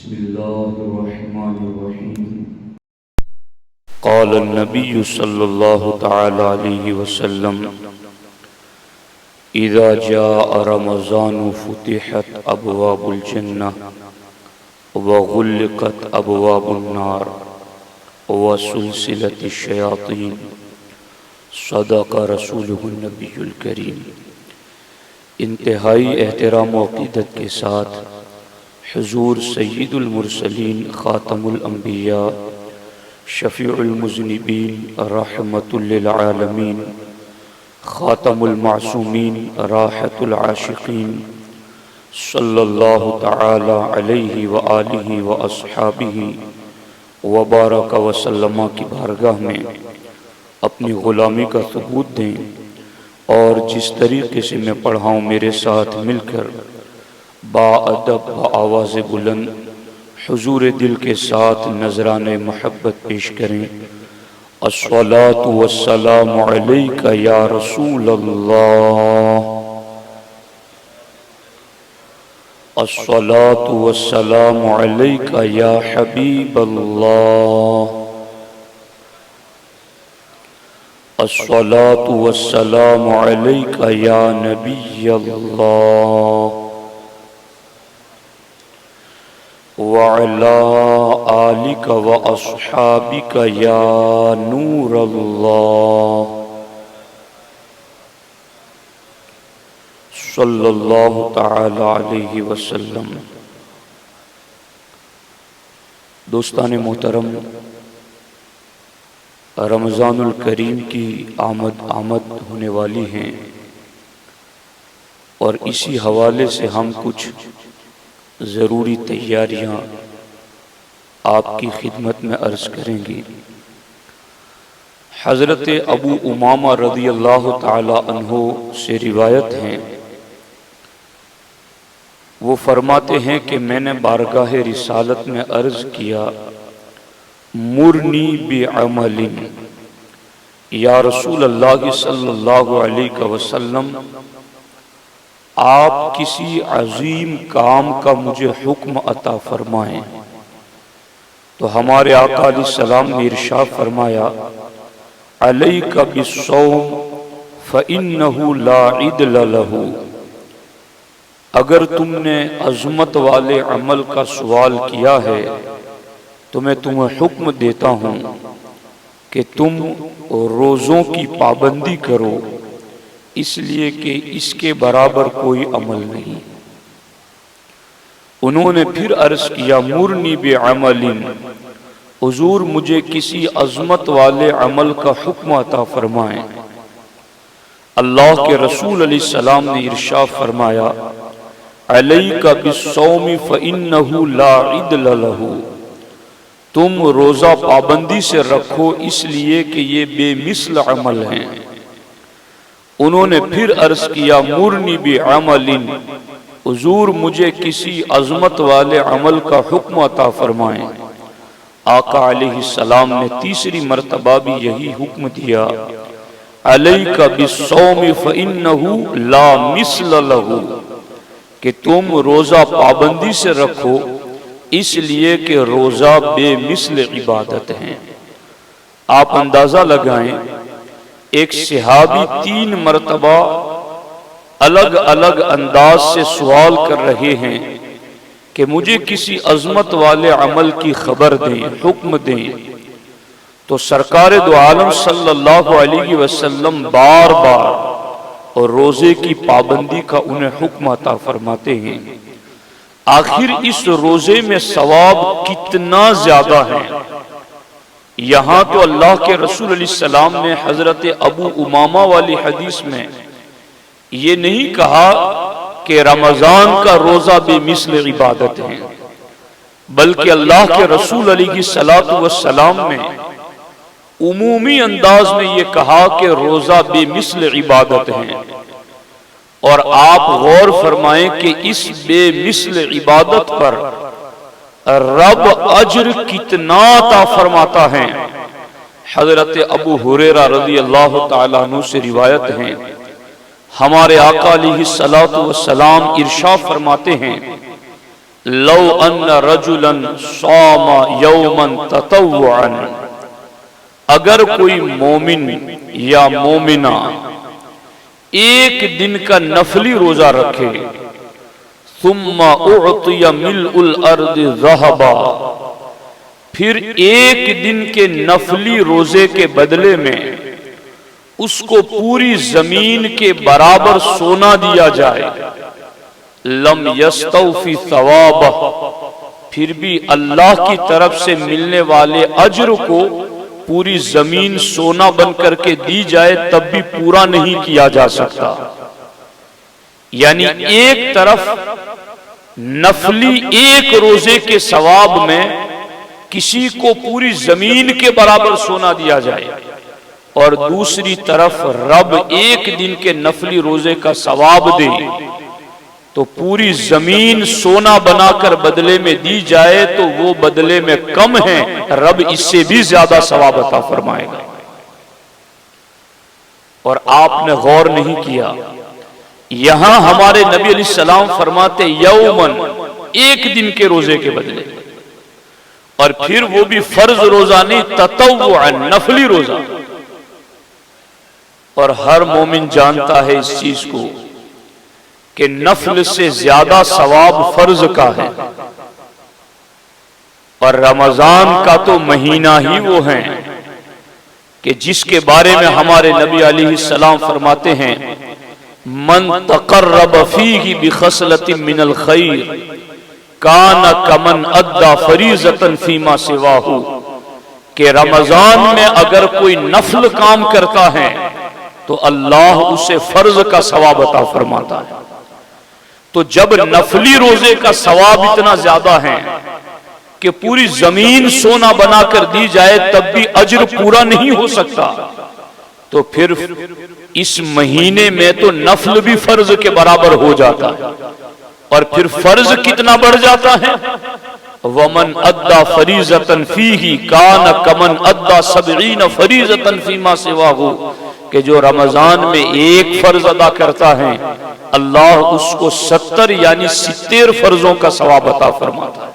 بسم الله الرحمن الرحيم. قال النبي صلى الله تعالى عليه وسلم: إذا جاء رمضان فتحت أبواب الجنة وغلقت أبواب النار وسلسلة الشياطين. صدق رسوله النبی الکریم. انتہائی احترام و عقیدت کے ساتھ حضور سید المرسلین خاتم الانبیاء شفیع المذنبین رحمت للعالمین خاتم المعصومین راحت العاشقین صلی اللہ تعالی علیہ وآلہ واصحابہ وبارک وسلم کی بارگاہ میں اپنی غلامی کا ثبوت دیں اور جس طریقے سے میں پڑھا ہوں میرے ساتھ مل کر باادب آواز بلند حضور دل کے ساتھ نذرانِ محبت پیش کریں. الصلاۃ والسلام علیک یا رسول اللہ، الصلاۃ والسلام علیک یا حبیب اللہ، الصلاۃ والسلام علیک یا نبی اللہ وعلی آلک واصحابک یا نور اللہ صلی اللہ تعالی علیہ وسلم. دوستان محترم، رمضان الکریم کی آمد ہونے والی ہیں اور اسی حوالے سے ہم کچھ ضروری تیاریاں آپ کی خدمت میں عرض کریں گی. حضرت ابو امامہ رضی اللہ تعالی عنہ سے روایت ہیں، وہ فرماتے ہیں کہ میں نے بارگاہ رسالت میں عرض کیا: مرنی بعمل، یا رسول اللہ صلی اللہ علیہ وسلم، آپ کسی عظیم کام کا مجھے حکم عطا فرمائیں. تو ہمارے آقا علیہ السلام نے ارشاد فرمایا: علیک بالصوم فإنہ لا عدل لہ. اگر تم نے عظمت والے عمل کا سوال کیا ہے تو میں تمہیں حکم دیتا ہوں کہ تم روزوں کی پابندی کرو، اس لیے کہ اس کے برابر کوئی عمل نہیں. انہوں نے پھر عرض کیا: مرنی بعمل، حضور مجھے کسی عظمت والے عمل کا حکم عطا فرمائیں. اللہ کے رسول علیہ السلام نے ارشاد فرمایا: علیک بالصوم فإنہ لا عدل لہ. تم روزہ پابندی سے رکھو، اس لیے کہ یہ بے مثل عمل ہیں. انہوں نے پھر عرض کیا: مرنی بعمل، حضور مجھے کسی عظمت والے عمل کا حکم عطا فرمائیں. آقا علیہ السلام نے تیسری مرتبہ بھی یہی حکم دیا: علیک بالصوم فإنہ لا مثل لہ، کہ تم روزہ پابندی سے رکھو، اس لیے کہ روزہ بے مثل عبادت ہیں. آپ اندازہ لگائیں، ایک صحابی 3 مرتبہ الگ الگ انداز سے سوال کر رہے ہیں کہ مجھے کسی عظمت والے عمل کی خبر دیں، حکم دیں. تو سرکار دو عالم صلی اللہ علیہ وسلم بار بار اور روزے کی پابندی کا انہیں حکم عطا فرماتے ہیں. آخر اس روزے میں ثواب کتنا زیادہ ہے. یہاں تو اللہ کے رسول علیہ السلام نے حضرت ابو امامہ والی حدیث میں یہ نہیں کہا کہ رمضان کا روزہ بے مثل عبادت ہے، بلکہ اللہ کے رسول علیہ السلام نے عمومی انداز میں یہ کہا کہ روزہ بے مثل عبادت ہے. اور آپ غور فرمائیں کہ اس بے مثل عبادت پر رب اجر کتنا عطا فرماتا ہے. حضرت ابو ہریرہ رضی اللہ تعالیٰ عنہ سے روایت ہیں، ہمارے آقا علیہ السلام ارشاد فرماتے ہیں: لو ان رجلا صام یوما تطوعا، اگر کوئی مومن یا مومنہ ایک دن کا نفلی روزہ رکھے، ثم اعطی ملء الارض ذهبا، پھر ایک دن کے نفلی روزے کے بدلے میں اس کو پوری زمین کے برابر سونا دیا جائے، لم یستوفی ثوابہ، پھر بھی اللہ کی طرف سے ملنے والے اجر کو پوری زمین سونا بن کر کے دی جائے تب بھی پورا نہیں کیا جا سکتا۔ یعنی ایک طرف نفلی ایک روزے کے ثواب میں کسی کو پوری زمین کے برابر سونا دیا جائے، اور دوسری طرف رب ایک دن کے نفلی روزے کا ثواب دے تو پوری زمین سونا بنا کر بدلے میں دی جائے تو وہ بدلے میں کم ہے، رب اس سے بھی زیادہ ثواب عطا فرمائے گا۔ اور آپ نے غور نہیں کیا، یہاں ہمارے نبی علیہ السلام فرماتے یومن، ایک دن کے روزے کے بدلے، اور پھر وہ بھی فرض روزہ نہیں، تطوعا، نفلی روزہ۔ اور ہر مومن جانتا ہے اس چیز کو کہ نفل سے زیادہ ثواب فرض کا ہے، اور رمضان کا تو مہینہ ہی وہ ہے کہ جس کے بارے میں ہمارے نبی علیہ السلام فرماتے ہیں من تقرب فیہ بخصلۃ من الخیر کان کمن ادى فریضۃ فیما سواہ، کہ رمضان میں اگر کوئی نفل کام کرتا ہے تو اللہ اسے فرض کا ثواب عطا فرماتا ہے۔ تو جب نفلی روزے کا ثواب اتنا زیادہ ہے کہ پوری زمین سونا بنا کر دی جائے تب بھی اجر پورا نہیں ہو سکتا، تو پھر اس مہینے میں تو نفل بھی فرض کے برابر ہو جاتا ہے، اور پھر فرض کتنا بڑھ جاتا ہے، وَمَنْ أَدَّى فَرِيضَةً فِيهِ كَانَ كَمَنْ أَدَّى 70 فَرِيضَةً فِيمَا سِوَاهُ، کہ جو رمضان میں ایک فرض ادا کرتا ہے اللہ اس کو 70 یعنی 70 فرضوں کا ثواب عطا فرماتا ہے۔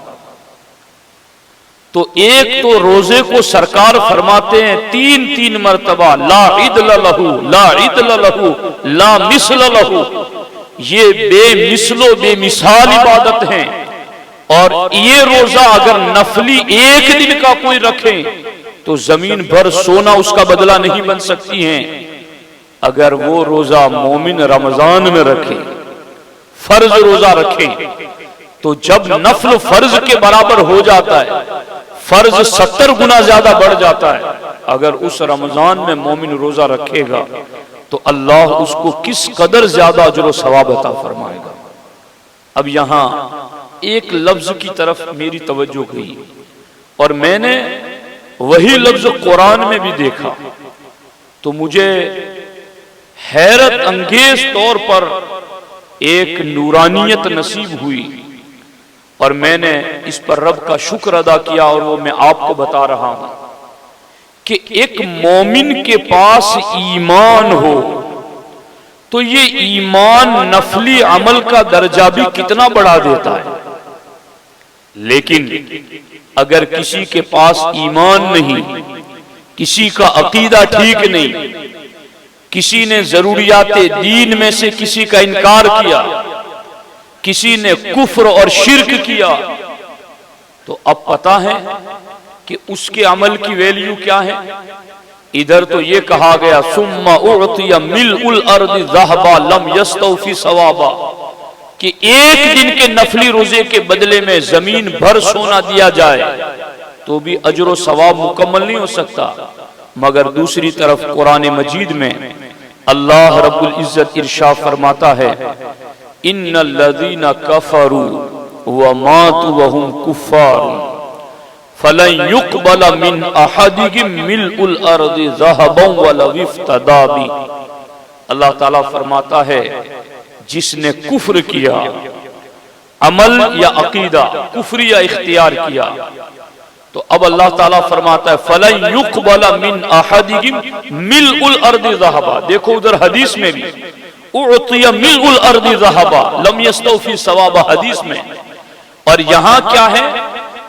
تو ایک تو روزے کو سرکار فرماتے ہیں 3 مرتبہ لا عدل لہو، لا عدل لہو، لا مثل لہو، یہ بے مثل و بے مثال عبادت ہیں، اور یہ روزہ اگر نفلی ایک دن کا کوئی رکھے تو زمین بھر سونا اس کا بدلہ نہیں بن سکتی ہیں۔ اگر وہ روزہ مومن رمضان میں رکھے، فرض روزہ رکھے، تو جب نفل فرض کے برابر ہو جاتا ہے، فرض 70 گنا زیادہ بڑھ جاتا ہے، اگر اس رمضان میں مومن روزہ رکھے گا تو اللہ اس کو کس قدر زیادہ اجر و ثواب عطا فرمائے گا۔ اب یہاں ایک لفظ کی طرف میری توجہ گئی، اور میں نے وہی لفظ قرآن میں بھی دیکھا تو مجھے حیرت انگیز طور پر ایک نورانیت نصیب ہوئی، اور میں نے اس پر رب کا شکر ادا کیا، اور وہ میں آپ کو بتا رہا ہوں کہ ایک مومن کے پاس ایمان ہو تو یہ ایمان نفلی عمل کا درجہ بھی کتنا بڑھا دیتا ہے، لیکن اگر کسی کے پاس ایمان نہیں، کسی کا عقیدہ ٹھیک نہیں، کسی نے ضروریات دین میں سے کسی کا انکار کیا، کسی نے کفر اور شرک کیا، تو اب پتہ ہے کہ اس کے عمل کی ویلیو کیا ہے۔ ادھر تو یہ کہا گیا ثم اعطی ملء الارض ذهبا لم یستوفی ثوابا، کہ ایک دن کے نفلی روزے کے بدلے میں زمین بھر سونا دیا جائے تو بھی اجر و ثواب مکمل نہیں ہو سکتا۔ مگر دوسری طرف قرآن مجید میں اللہ رب العزت ارشاد فرماتا ہے ان الذین کفروا وماتوا وهم کفار فلن يقبل من احدهم ملء الارض ذهبا ولو افتدى به، اللہ تعالیٰ فرماتا ہے جس نے کفر کیا، عمل یا عقیدہ کفر یا اختیار کیا، تو اب اللہ تعالیٰ فرماتا ہے فَلَن يُقْبَلَ مِنْ أَحَدِهِمْ مِلْءُ الْأَرْضِ ذَهَبًا۔ دیکھو ادھر حدیث میں بھی اُعْطِيَ مِلْءُ الْأَرْضِ ذَهَبًا لَمْ يَسْتَوْفِي ثَوَابَ، حدیث میں اور یہاں کیا ہے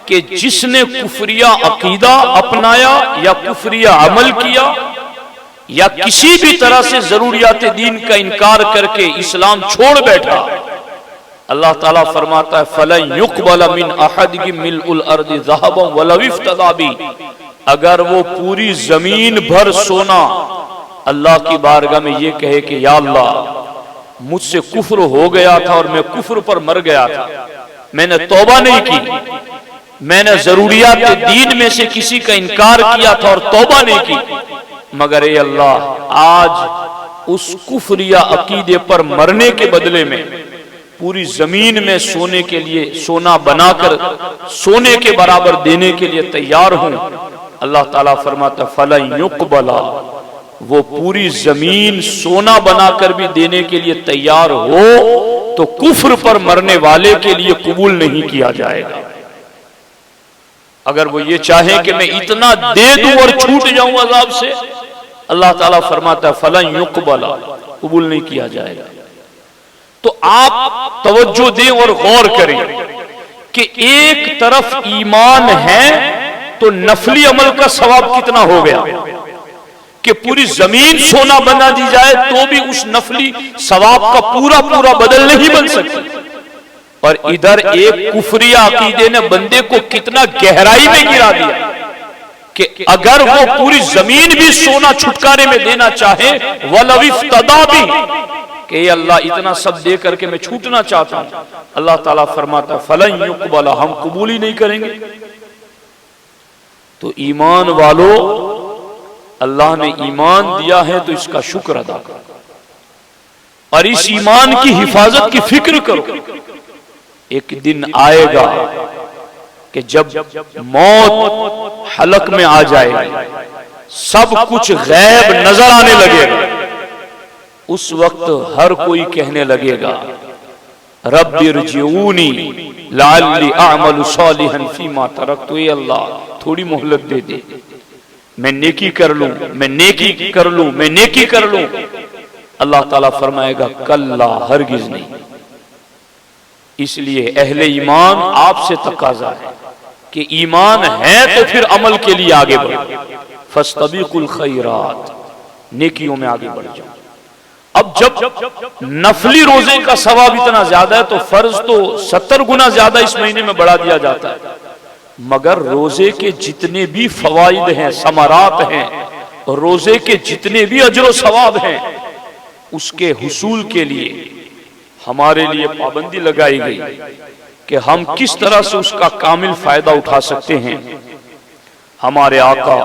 کہ جس نے کفریہ عقیدہ اپنایا یا کفریہ عمل کیا یا کسی بھی طرح سے ضروریات دین کا انکار کر کے اسلام چھوڑ بیٹھا، اللہ تعالیٰ فرماتا ہے فَلَن يُقْبَلَ مِنْ أَحَدِهِمْ مِلْءُ الْأَرْضِ ذَهَبًا وَلَوِ افْتَدَىٰ بِهِ، اگر وہ پوری زمین بھر سونا اللہ کی بارگاہ میں یہ کہے کہ یا اللہ مجھ سے کفر ہو گیا تھا اور میں کفر پر مر گیا تھا، میں نے توبہ نہیں کی، میں نے ضروریات دین میں سے کسی کا انکار کیا تھا اور توبہ نہیں کی، مگر اے اللہ آج اس کفریہ عقیدے پر مرنے کے بدلے میں پوری زمین میں سونے کے لیے سونا بنا کر سونے کے برابر دینے کے لیے تیار ہوں، اللہ تعالیٰ فرماتا فَلَن يُقْبَلَ، وہ پوری زمین سونا بنا کر بھی دینے کے لیے تیار ہو تو کفر پر مرنے والے کے لیے قبول نہیں کیا جائے گا۔ اگر وہ یہ چاہیں کہ میں اتنا دے دوں اور چھوٹ جاؤں عذاب سے، اللہ تعالیٰ فرماتا ہے فَلَن يُقْبَلَ، قبول نہیں کیا جائے گا۔ تو آپ توجہ دیں اور غور کریں کہ ایک طرف ایمان ہے تو نفلی عمل کا ثواب کتنا ہو گیا کہ پوری زمین سونا بنا دی جائے تو بھی اس نفلی ثواب کا پورا بدل نہیں بن سکتی، اور ادھر ایک کفریہ عقیدے نے بندے کو کتنا گہرائی میں گرا دیا کہ اگر وہ پوری زمین بھی سونا چھٹکارے میں دینا چاہے وَلَوِ افْتَدَىٰ بِهِ، کہ اے اللہ اتنا سب دے کر کے میں چھوٹنا چاہتا ہوں، اللہ تعالیٰ فرماتا فَلَن يُقْبَلَ، ہم قبول ہی نہیں کریں گے۔ تو ایمان والو، اللہ نے ایمان دیا ہے تو اس کا شکر ادا کرو اور اس ایمان کی حفاظت کی فکر کرو۔ ایک دن آئے گا کہ جب موت حلق میں آ جائے گی، سب کچھ غیب نظر آنے لگے گا، اس وقت ہر کوئی کہنے لگے گا رب ارجعونی لعلی اعمل صالحا فیما ترکت، اے اللہ تھوڑی مہلت دے دے، میں نیکی کر لوں، میں نیکی کر لوں، میں نیکی کر لوں۔ اللہ تعالیٰ فرمائے گا کلا، ہرگز نہیں۔ اس لیے اہل ایمان آپ سے تقاضا ہے کہ ایمان ہے تو پھر عمل کے لیے آگے بڑھو، فاستبقوا الخیرات، نیکیوں میں آگے بڑھ جاؤ۔ اب جب نفلی روزے کا ثواب اتنا زیادہ ہے تو فرض تو 70 گنا زیادہ اس مہینے میں بڑھا دیا جاتا ہے، مگر روزے کے جتنے بھی فوائد ہیں، ثمرات ہیں، روزے کے جتنے بھی اجر و ثواب ہیں، اس کے حصول کے لیے ہمارے لیے پابندی لگائی گئی کہ ہم کس طرح سے اس کا کامل فائدہ اٹھا سکتے ہیں۔ ہمارے آقا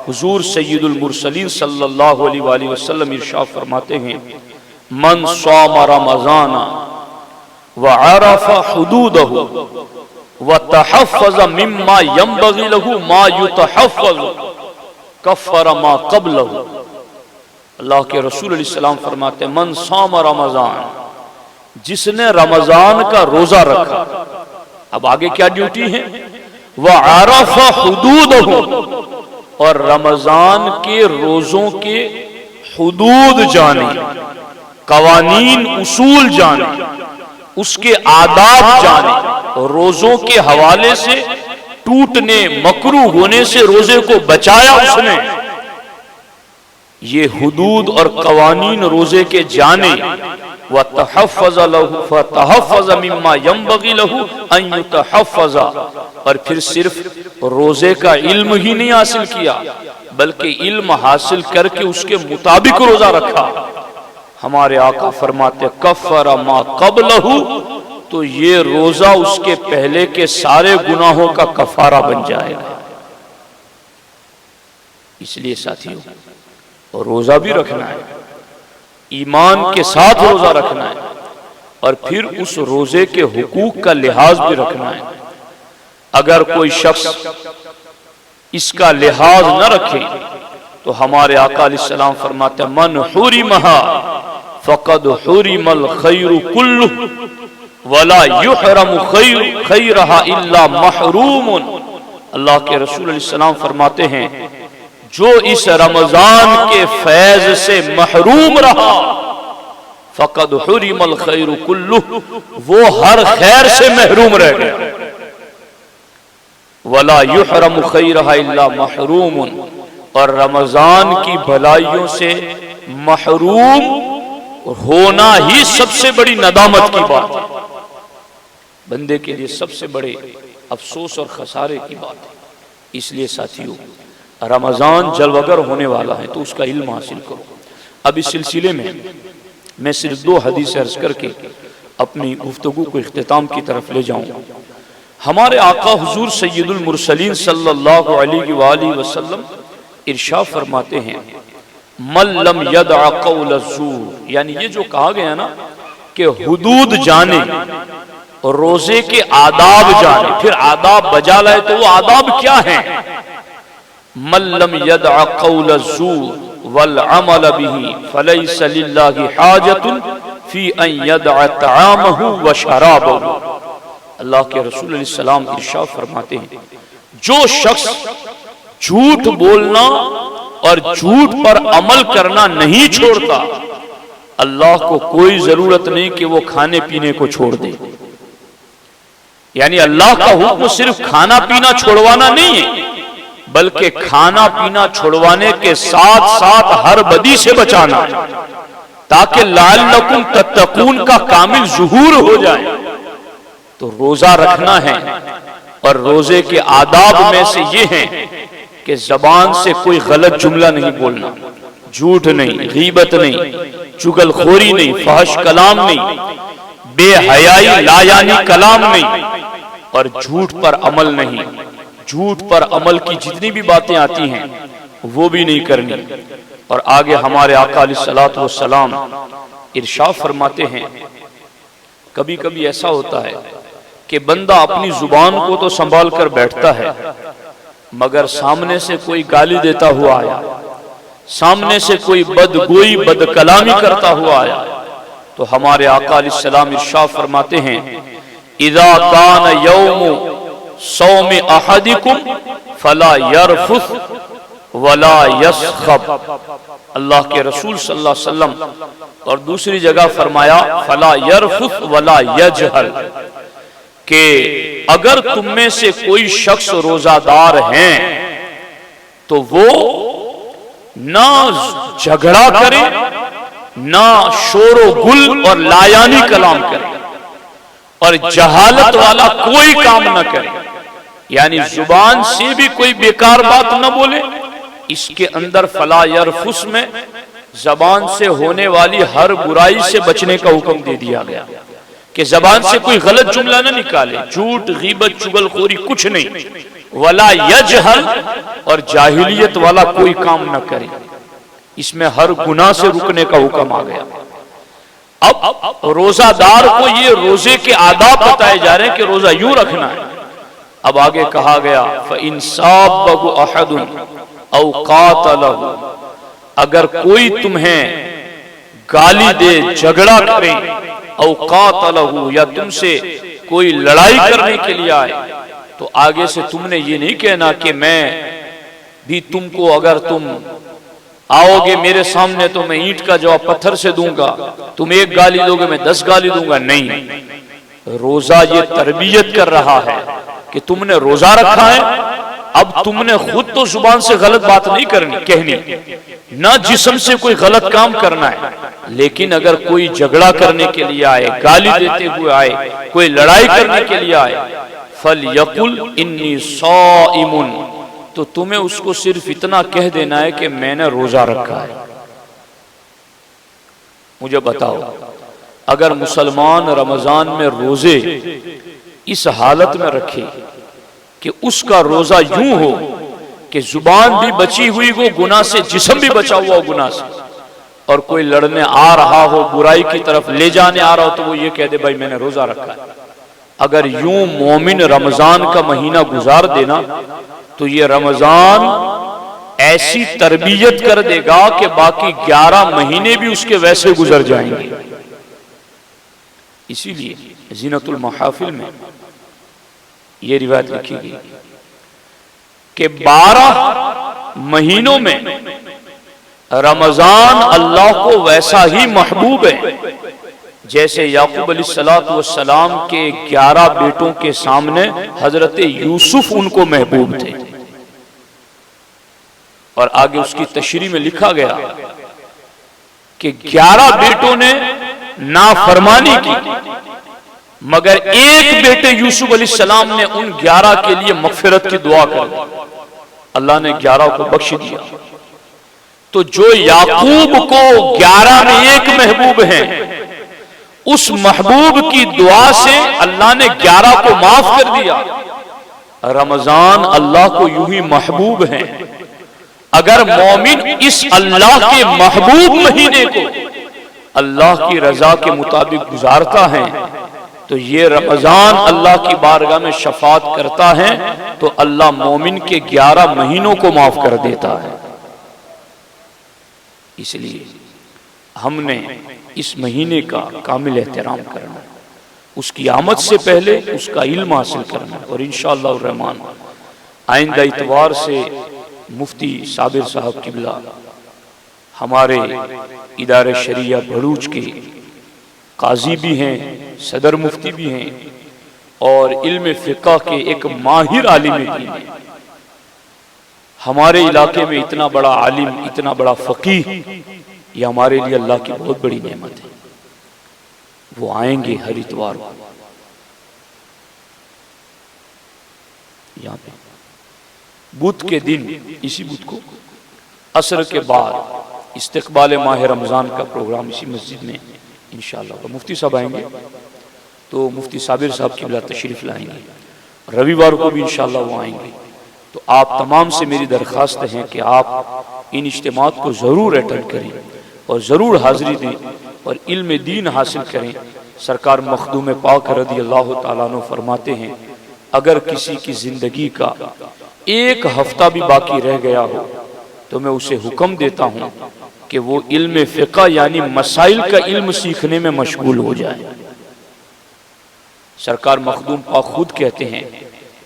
حضور سید المرسلین صلی اللہ علیہ وآلہ وسلم ارشاد فرماتے ہیں من صام رمضان وعرف حدودہ وتحفظ مما ينبغي له ما يتحفظ کفر ما قبلہ۔ اللہ کے رسول علیہ السلام فرماتے ہیں من صام رمضان، جس نے رمضان کا روزہ رکھا، اب آگے کیا ڈیوٹی ہے، وعرف حدودہ، اور رمضان کے روزوں کے حدود جانے، قوانین اصول جانے، اس کے آداب جانے، روزوں کے حوالے سے ٹوٹنے مکروہ ہونے سے روزے کو بچایا اس نے، یہ حدود اور قوانین روزے کے جانے، وَتَحَفَّظَ لَهُ فَتَحَفَّظَ مِمَّا يَنبَغِي لَهُ أَن يُتَحَفَّظَ، اور پھر صرف روزے کا علم ہی نہیں حاصل کیا بلکہ علم حاصل کر کے اس کے مطابق روزہ رکھا۔ ہمارے آقا فرماتے کفر ما قبلہ، تو یہ روزہ اس کے پہلے کے سارے گناہوں کا کفارہ بن جائے گا۔ اس لیے ساتھیوں روزہ بھی رکھنا ہے، ایمان کے ساتھ روزہ رکھنا ہے، اور پھر اس روزے کے حقوق کا لحاظ بھی رکھنا ہے۔ اگر کوئی شخص اس کا لحاظ نہ رکھے تو ہمارے آقا علیہ السلام فرماتے ہیں من حرمہا فقد حرم الخیر کلہ ولا یحرم خیرہا الا محروم۔ اللہ کے رسول علیہ السلام فرماتے ہیں جو اس رمضان کے فیض سے محروم رہا فقد حرم الخیر کلہ، وہ ہر خیر سے محروم رہ گیا. ولا یحرم خیرہا الا محروم، اور رمضان کی بھلائیوں سے محروم ہونا ہی سب سے بڑی ندامت کی بات ہے. بندے کے لیے سب سے بڑے افسوس اور خسارے کی بات ہے. اس لیے ساتھیوں، رمضان جلوگر ہونے والا ہے تو اس کا علم حاصل کرو. اب اس سلسلے میں صرف 2 حدیث عرض کر کے اپنی گفتگو کو اختتام کی طرف لے جاؤں. ہمارے آقا حضور سید المرسلین صلی اللہ علیہ وآلہ وسلم ارشاد فرماتے ہیں من لم یدع قول الزور، یعنی یہ جو کہا گیا نا کہ حدود جانے اور روزے کے آداب جانے، پھر آداب بجا لائے تو وہ آداب کیا ہیں؟ من لم یدع قول الزور والعمل به فلیس للہ حاجت فی ان یدع طعامہ وشرابہ. اللہ کے رسول علیہ السلام ارشاد فرماتے ہیں جو شخص جھوٹ بولنا اور جھوٹ پر عمل کرنا نہیں چھوڑتا، اللہ کو کوئی ضرورت نہیں کہ وہ کھانے پینے کو چھوڑ دے. یعنی اللہ کا حکم صرف کھانا پینا چھوڑوانا نہیں ہے، بلکہ کھانا پینا چھوڑوانے کے ساتھ ساتھ ہر بدی سے بچانا، تاکہ لعلکم تتقون کا کامل ظہور ہو جائے. تو روزہ رکھنا ہے، اور روزے کے آداب میں سے یہ ہیں کہ زبان سے کوئی غلط جملہ نہیں بولنا، جھوٹ نہیں، غیبت نہیں، چغل خوری نہیں، فحش کلام نہیں، بے حیائی لایانی کلام نہیں، اور جھوٹ پر عمل نہیں. جھوٹ پر عمل کی جتنی بھی باتیں آتی ہیں وہ بھی نہیں کرنی. اور آگے ہمارے آقا علیہ الصلوۃ والسلام ارشاد فرماتے ہیں کبھی کبھی ایسا ہوتا ہے کہ بندہ اپنی زبان کو تو سنبھال کر بیٹھتا ہے، مگر سامنے سے کوئی گالی دیتا ہوا آیا، سامنے سے کوئی بدگوئی بد کلامی کرتا ہوا آیا، تو ہمارے آقا علیہ السلام ارشاد فرماتے ہیں اذا کان یوم صوم احدکم فلا یرفث ولا یسخب. اللہ کے رسول صلی اللہ علیہ وسلم اور دوسری جگہ فرمایا فلا یرفث ولا یجہل، کہ اگر تم میں سے کوئی شخص روزہ دار ہیں تو وہ نہ جھگڑا کرے، نہ شور و گل اور لایانی کلام کرے، اور جہالت والا کوئی کام نہ کرے. یعنی زبان سے بھی کوئی بیکار بات نہ بولے. اس کے اندر فلا یرفث میں زبان سے ہونے والی ہر برائی سے بچنے کا حکم دے دیا گیا کہ زبان سے کوئی غلط جملہ نہ نکالے، جھوٹ غیبت چغل خوری کچھ نہیں. ولا یجہل، اور جاہلیت والا کوئی کام نہ کرے. اس میں ہر گناہ سے رکنے کا حکم آ گیا. اب روزہ دار کو یہ روزے کے آداب بتائے جا رہے ہیں کہ روزہ یوں رکھنا ہے. اب آگے کہا گیا فَإِن صَابَّهُ أَحَدٌ أَوْ قَاتَلَهُ، اگر کوئی تمہیں گالی دے، جھگڑا کرے، او قاتلہ، یا تم سے کوئی لڑائی کرنے کے لیے آئے، تو آگے سے تم نے یہ نہیں کہنا کہ میں بھی تم کو اگر تم آؤ گے میرے سامنے تو میں اینٹ کا جواب پتھر سے دوں گا، تم ایک گالی دو گے میں 10 گالی دوں گا. نہیں، روزہ یہ تربیت کر رہا ہے کہ تم نے روزہ رکھا ہے، اب تم نے خود تو زبان سے غلط بات نہیں کہنی، نہ جسم سے کوئی غلط کام کرنا ہے، لیکن اگر کوئی جھگڑا کرنے کے لیے آئے، گالی دیتے ہوئے آئے، کوئی لڑائی کرنے کے لیے آئے، فَلْيَقُلْ إِنِّي صَائِمٌ، تو تمہیں اس کو صرف اتنا کہہ دینا ہے کہ میں نے روزہ رکھا ہے. مجھے بتاؤ اگر مسلمان رمضان میں روزے اس حالت میں رکھے کہ اس کا روزہ یوں ہو کہ زبان بھی بچی ہوئی ہو گناہ سے، جسم بھی بچا ہوا ہو گناہ سے، اور کوئی لڑنے آ رہا ہو، برائی کی طرف لے جانے آ رہا ہو، تو وہ یہ کہہ دے بھائی میں نے روزہ رکھا ہے. اگر یوں مومن رمضان کا مہینہ گزار دینا تو یہ رمضان ایسی تربیت کر دے گا کہ باقی 11 مہینے بھی اس کے ویسے گزر جائیں گے. اسی لیے زینت المحافل میں یہ روایت لکھی گئی کہ 12 مہینوں میں رمضان اللہ کو ویسا ہی محبوب ہے جیسے یعقوب علیہ السلام کے 11 بیٹوں کے سامنے حضرت یوسف ان کو محبوب تھے، اور آگے اس کی تشریح میں لکھا گیا کہ 11 بیٹوں نے نافرمانی کی، مگر ایک بیٹے یوسف علیہ السلام نے ان 11 کے لیے مغفرت کی دعا کر دی، اللہ نے 11 کو بخش دیا۔ تو جو یعقوب کو 11 میں ایک محبوب ہیں، اس محبوب کی دعا سے اللہ نے 11 کو معاف کر دیا۔ رمضان اللہ کو یوں ہی محبوب ہیں، اگر مومن اس اللہ کے محبوب مہینے کو اللہ کی رضا کے مطابق گزارتا ہے تو یہ رمضان اللہ کی بارگاہ میں شفاعت کرتا ہے تو اللہ مومن کے 11 مہینوں کو معاف کر دیتا ہے۔ اس لیے ہم نے اس مہینے کا کامل احترام کرنا، اس کی آمد سے پہلے اس کا علم حاصل کرنا، اور انشاءاللہ الرحمن آئندہ اتوار سے مفتی صابر صاحب قبلہ ہمارے ادارہ شریعہ بھڑوچ کے قاضی بھی ہیں، صدر مفتی بھی ہیں، اور علم فقہ کے ایک ماہر عالم دین ہیں۔ ہمارے علاقے میں اتنا بڑا عالم، اتنا بڑا فقیہ، یہ ہمارے لیے اللہ کی بہت بڑی نعمت ہے۔ وہ آئیں گے ہر اتوار کو یہاں پہ، بدھ کے دن، اسی بدھ کو عصر کے بعد استقبال ماہ رمضان کا پروگرام اسی مسجد میں انشاءاللہ ہوگا۔ مفتی صاحب آئیں گے تو مفتی صابر صاحب قبلہ تشریف لائیں گے، رویوار کو بھی انشاءاللہ وہ آئیں گے۔ تو آپ تمام سے میری درخواست ہے کہ آپ ان اجتماعات کو ضرور اٹینڈ کریں اور ضرور حاضری دیں اور علم دین حاصل کریں۔ سرکار مخدوم پاک رضی اللہ تعالیٰ عنہ فرماتے ہیں اگر کسی کی زندگی کا ایک ہفتہ بھی باقی رہ گیا ہو تو میں اسے حکم دیتا ہوں کہ وہ علم فقہ یعنی مسائل کا علم سیکھنے میں مشغول ہو جائے۔ سرکار مخدوم پاک خود کہتے ہیں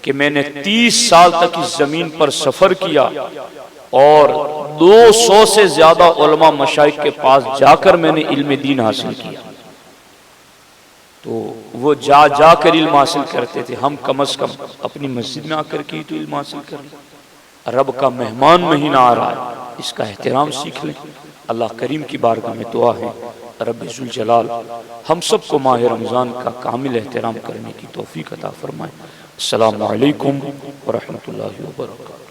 کہ میں نے 30 سال تک اس زمین پر سفر کیا اور 200 سے زیادہ علماء مشائخ کے پاس جا کر میں نے علم دین حاصل کیا۔ تو وہ جا جا کر علم حاصل کرتے تھے، ہم کم از کم اپنی مسجد میں آ کر کی تو علم حاصل کر لیں۔ رب کا مہمان مہینہ آ رہا ہے، اس کا احترام سیکھ لیں۔ اللہ کریم کی بارگاہ میں دعا ہے رب ذوالجلال ہم سب کو ماہ رمضان کا کامل احترام کرنے کی توفیق عطا فرمائے۔ السلام علیکم ورحمۃ اللہ وبرکاتہ۔